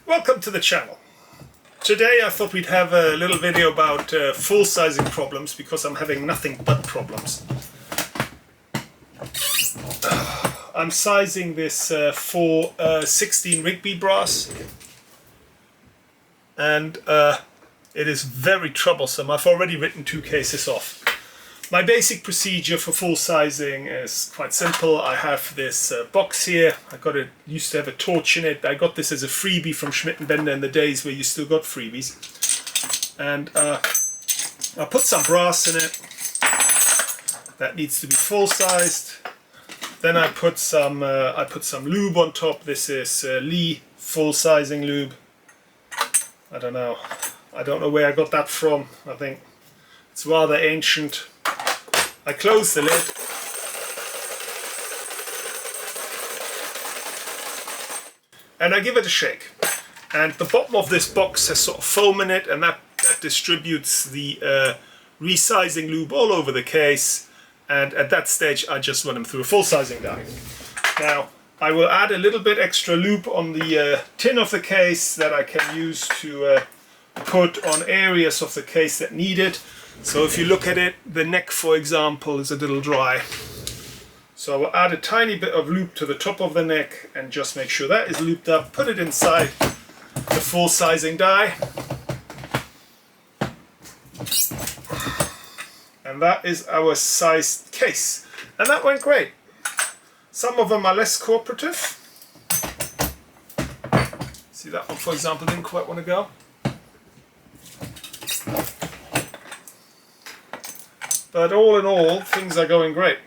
Welcome to the channel. Today I thought we'd have a little video about full sizing problems because I'm having nothing but problems. I'm sizing this for 16 Rigby brass and it is very troublesome. I've already written 2 cases off. My basic procedure for full sizing is quite simple. I have this box here. Used to have a torch in it. I got this as a freebie from Schmidt & Bender in the days where you still got freebies. And I put some brass in it. That needs to be full sized. Then I put some lube on top. This is Lee full sizing lube. I don't know where I got that from. I think it's rather ancient. I close the lid and I give it a shake. And the bottom of this box has sort of foam in it, and that distributes the resizing lube all over the case. And at that stage I just run them through a full sizing die. Now I will add a little bit extra lube on the tin of the case that I can use to put on areas of the case that need it. So if you look at it, the neck, for example, is a little dry. So I will add a tiny bit of lube to the top of the neck and just make sure that is lubed up, put it inside the full sizing die. And that is our sized case. And that went great. Some of them are less cooperative. See, that one, for example, didn't quite want to go. But all in all, things are going great.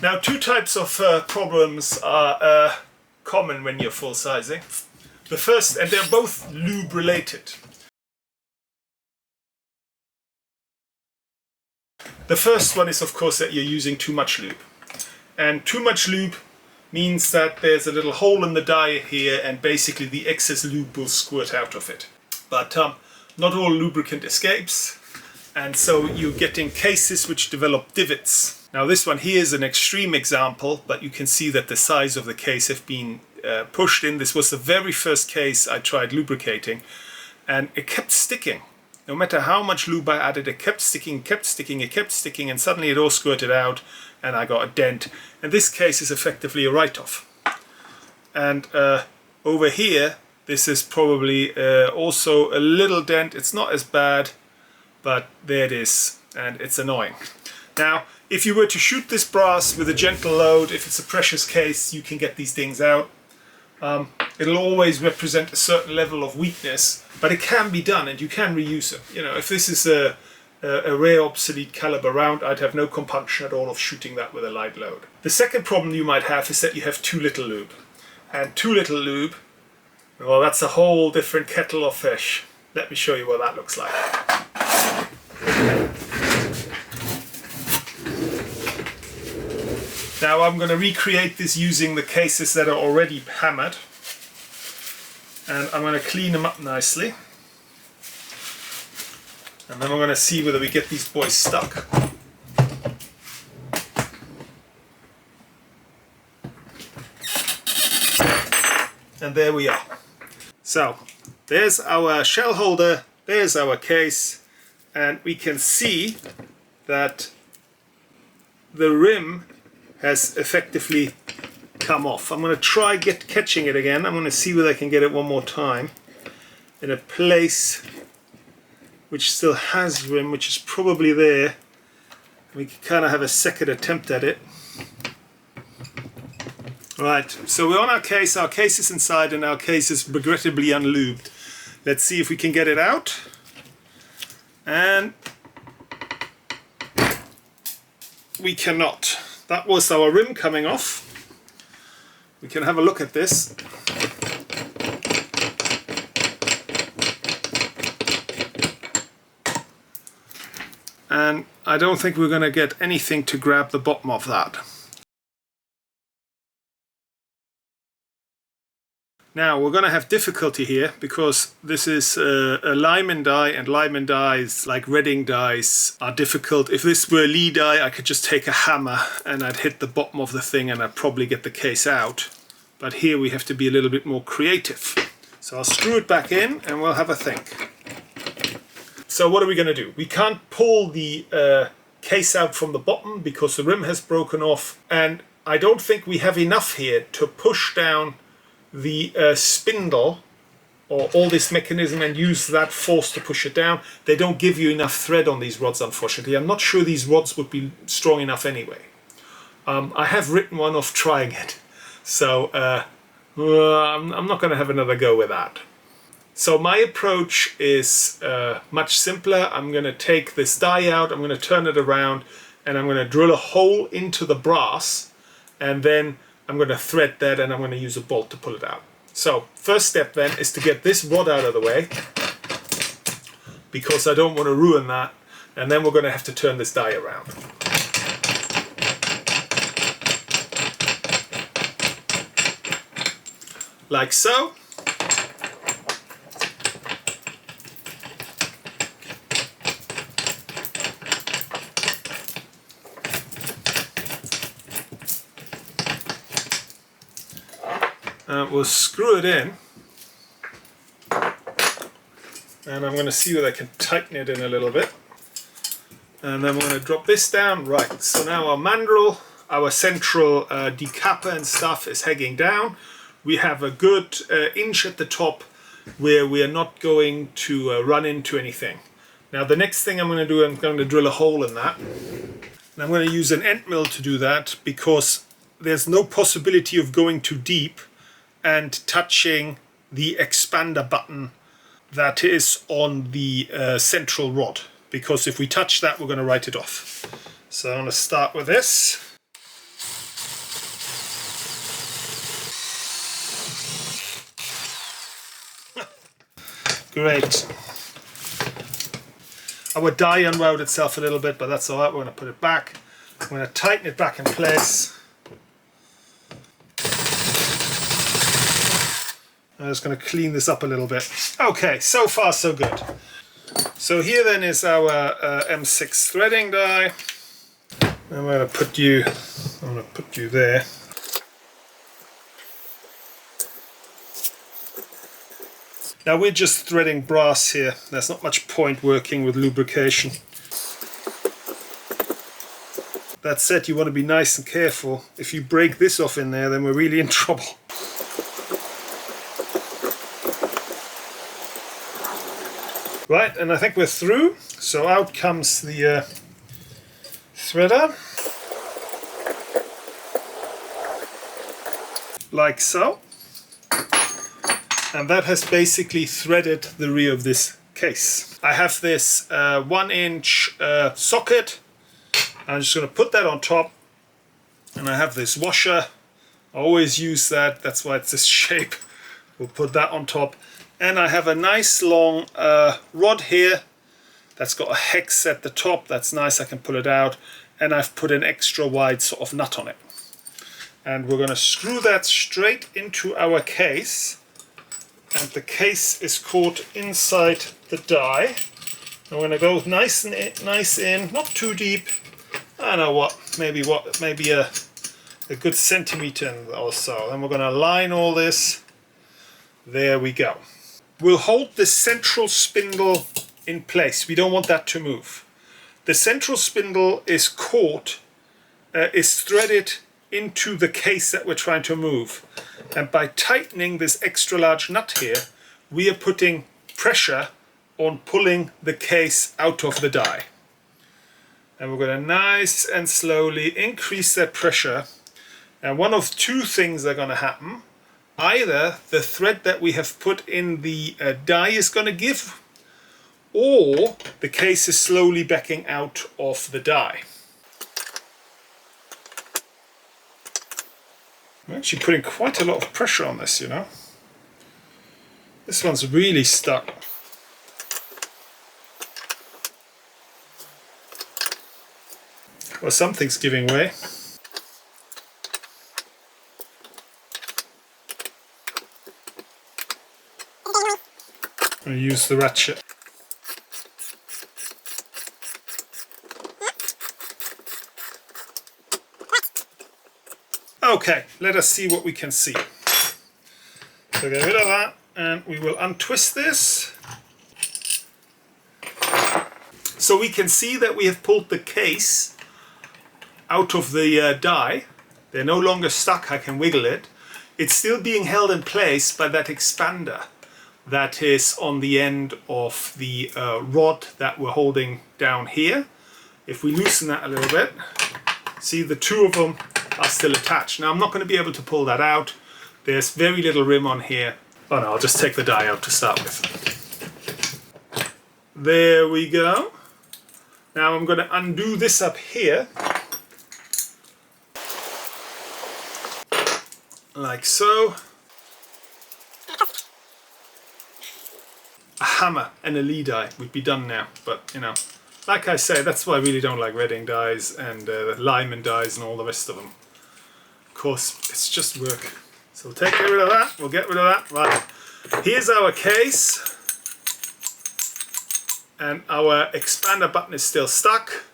Now, 2 types of problems are common when you're full sizing. The first, and they're both lube related. The first one is, of course, that you're using too much lube. And too much lube means that there's a little hole in the die here, and basically the excess lube will squirt out of it. But not all lubricant escapes. And so you're getting cases which develop divots. Now this one here is an extreme example, but you can see that the size of the case have been pushed in. This was the very first case I tried lubricating, and it kept sticking. No matter how much lube I added, it kept sticking, and suddenly it all squirted out and I got a dent. And this case is effectively a write-off. And over here, this is probably also a little dent. It's not as bad, but there it is, and it's annoying. Now, if you were to shoot this brass with a gentle load, if it's a precious case, you can get these things out. It'll always represent a certain level of weakness, but it can be done and you can reuse it. You know, if this is a rare obsolete caliber round, I'd have no compunction at all of shooting that with a light load. The second problem you might have is that you have too little lube. And too little lube, well, that's a whole different kettle of fish. Let me show you what that looks like. Now I'm going to recreate this using the cases that are already hammered, and I'm going to clean them up nicely, and then we're going to see whether we get these boys stuck. And there we are. So there's our shell holder, there's our case, and we can see that the rim has effectively come off. I'm going to try catching it again. I'm going to see whether I can get it one more time in a place which still has rim, which is probably there. We can kind of have a second attempt at it. Right, so we're on our case is inside, and our case is regrettably unlubed. Let's see if we can get it out. And we cannot. That was our rim coming off. We can have a look at this. And I don't think we're going to get anything to grab the bottom of that. Now we're going to have difficulty here because this is a Lyman die, and Lyman dies, like Redding dies, are difficult. If this were a Lee die, I could just take a hammer and I'd hit the bottom of the thing and I'd probably get the case out. But here we have to be a little bit more creative. So I'll screw it back in and we'll have a think. So what are we going to do? We can't pull the case out from the bottom because the rim has broken off, and I don't think we have enough here to push down the spindle or all this mechanism and use that force to push it down. They don't give you enough thread on these rods, unfortunately. I'm not sure these rods would be strong enough anyway. I have written one off trying it, so I'm not going to have another go with that. So my approach is much simpler. I'm going to take this die out, I'm going to turn it around, and I'm going to drill a hole into the brass, and then I'm going to thread that, and I'm going to use a bolt to pull it out. So first step then is to get this rod out of the way, because I don't want to ruin that, and then we're going to have to turn this die around. Like so. We'll screw it in, and I'm going to see whether I can tighten it in a little bit, and then we're going to drop this down. Right, so now our mandrel, our central decapper and stuff is hanging down. We have a good inch at the top where we are not going to run into anything. Now the next thing I'm going to do, I'm going to drill a hole in that, and I'm going to use an end mill to do that, because there's no possibility of going too deep and touching the expander button that is on the central rod, because if we touch that, we're going to write it off. So I'm going to start with this. Great. Our die unwound itself a little bit, but that's all right. We're going to put it back. I'm going to tighten it back in place. I'm just going to clean this up a little bit. Okay, so far so good. So here then is our M6 threading die. I'm going to put you there. Now we're just threading brass here. There's not much point working with lubrication. That said, you want to be nice and careful. If you break this off in there, then we're really in trouble. Right, and I think we're through. So out comes the threader. Like so. And that has basically threaded the rear of this case. I have this 1-inch socket. I'm just going to put that on top. And I have this washer. I always use that. That's why it's this shape. We'll put that on top. And I have a nice long rod here that's got a hex at the top. That's nice, I can pull it out. And I've put an extra wide sort of nut on it. And we're going to screw that straight into our case. And the case is caught inside the die. I'm going to go nice in, not too deep. I don't know what, maybe a good centimeter or so. Then we're going to line all this. There we go. We'll hold the central spindle in place. We don't want that to move. The central spindle is caught, is threaded into the case that we're trying to move. And by tightening this extra large nut here, we are putting pressure on pulling the case out of the die. And we're going to nice and slowly increase that pressure. And one of two things are going to happen. Either the thread that we have put in the die is going to give, or the case is slowly backing out of the die. I'm actually putting quite a lot of pressure on this, you know. This one's really stuck. Well, something's giving way. I'm going to use the ratchet. Okay, let us see what we can see. So get rid of that, and we will untwist this. So we can see that we have pulled the case out of the die. They're no longer stuck, I can wiggle it. It's still being held in place by that expander that is on the end of the rod that we're holding down here. If we loosen that a little bit, see the two of them are still attached. Now I'm not going to be able to pull that out. There's very little rim on here. Oh no, I'll just take the die out to start with. There we go. Now I'm going to undo this up here. Like so. A hammer and a Lee die would be done now, but you know, like I say, that's why I really don't like Redding dies and Lyman dies and all the rest of them. Of course, it's just work. So we'll get rid of that, we'll get rid of that. Right, here's our case. And our expander button is still stuck.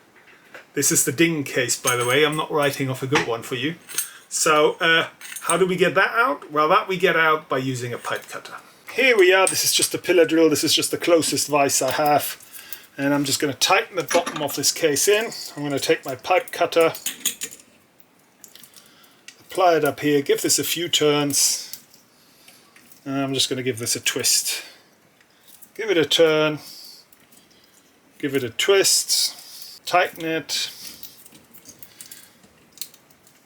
This is the ding case, by the way. I'm not writing off a good one for you. So how do we get that out? Well, that we get out by using a pipe cutter. Here we are. This is just a pillar drill. This is just the closest vise I have. And I'm just going to tighten the bottom of this case in. I'm going to take my pipe cutter, apply it up here, give this a few turns. And I'm just going to give this a twist. Give it a turn. Give it a twist, tighten it.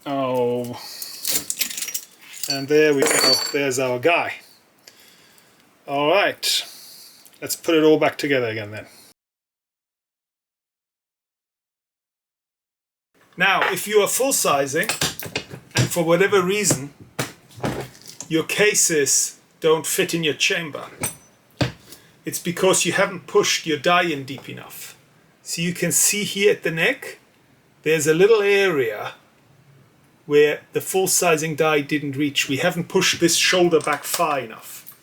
Oh, and there we go, there's our guy. All right, let's put it all back together again then. Now, if you are full sizing, and for whatever reason, your cases don't fit in your chamber, it's because you haven't pushed your die in deep enough. So you can see here at the neck, there's a little area where the full sizing die didn't reach. We haven't pushed this shoulder back far enough.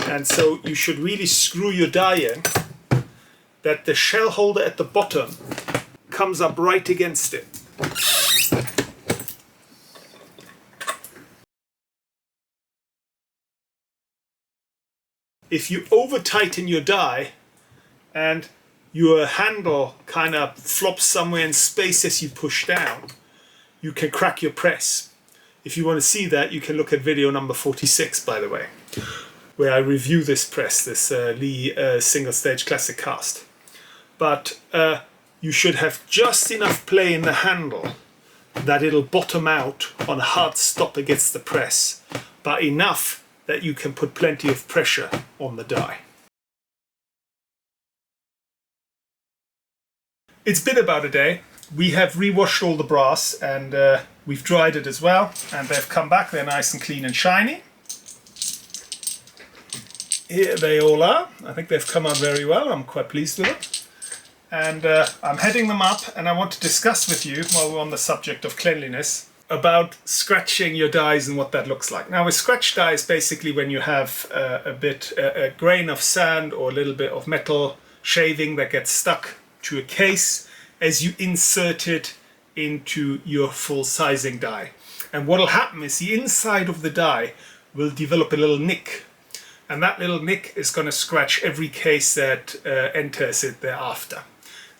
And so you should really screw your die in that the shell holder at the bottom comes up right against it. If you over tighten your die and your handle kind of flops somewhere in space as you push down, you can crack your press. If you want to see that, you can look at video number 46, by the way, where I review this press, this Lee single stage classic cast. But you should have just enough play in the handle that it'll bottom out on a hard stop against the press, but enough that you can put plenty of pressure on the die. It's been about a day. We have re-washed all the brass and we've dried it as well, and they've come back. They're nice and clean and shiny. Here they all are. I think they've come out very well. I'm quite pleased with it. And I'm heading them up, and I want to discuss with you, while we're on the subject of cleanliness, about scratching your dies and what that looks like. Now, a scratch die is basically when you have a grain of sand or a little bit of metal shaving that gets stuck to a case as you insert it into your full sizing die. And what will happen is the inside of the die will develop a little nick, and that little nick is going to scratch every case that enters it thereafter.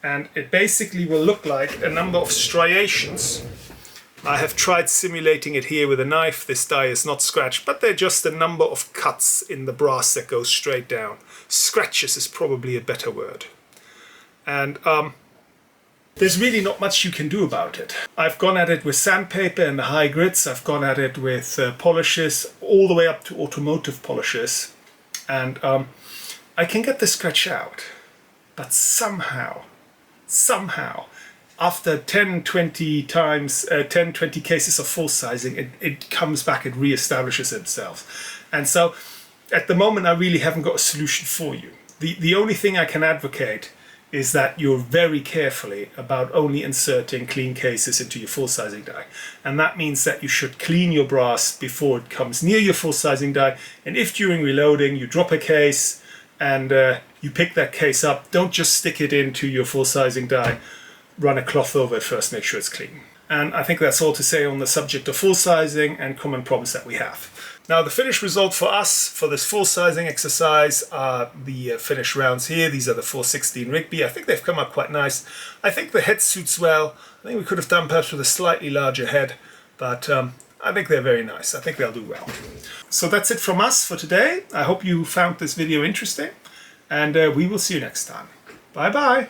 And it basically will look like a number of striations. I have tried simulating it here with a knife. This die is not scratched, but they're just a number of cuts in the brass that go straight down. Scratches is probably a better word. And there's really not much you can do about it. I've gone at it with sandpaper and the high grits. I've gone at it with polishes, all the way up to automotive polishes. And I can get the scratch out. But somehow, after 10, 20 cases of full sizing, it comes back, it re-establishes itself. And so at the moment, I really haven't got a solution for you. The only thing I can advocate is that you're very carefully about only inserting clean cases into your full sizing die. And that means that you should clean your brass before it comes near your full sizing die. And if during reloading you drop a case and you pick that case up, don't just stick it into your full sizing die. Run a cloth over it first, make sure it's clean. And I think that's all to say on the subject of full sizing and common problems that we have. Now the finished result for us for this full sizing exercise are the finished rounds here. These are the 416 Rigby. I think they've come up quite nice. I think the head suits well. I think we could have done perhaps with a slightly larger head, but I think they're very nice. I think they'll do well. So that's it from us for today. I hope you found this video interesting, and we will see you next time. Bye bye.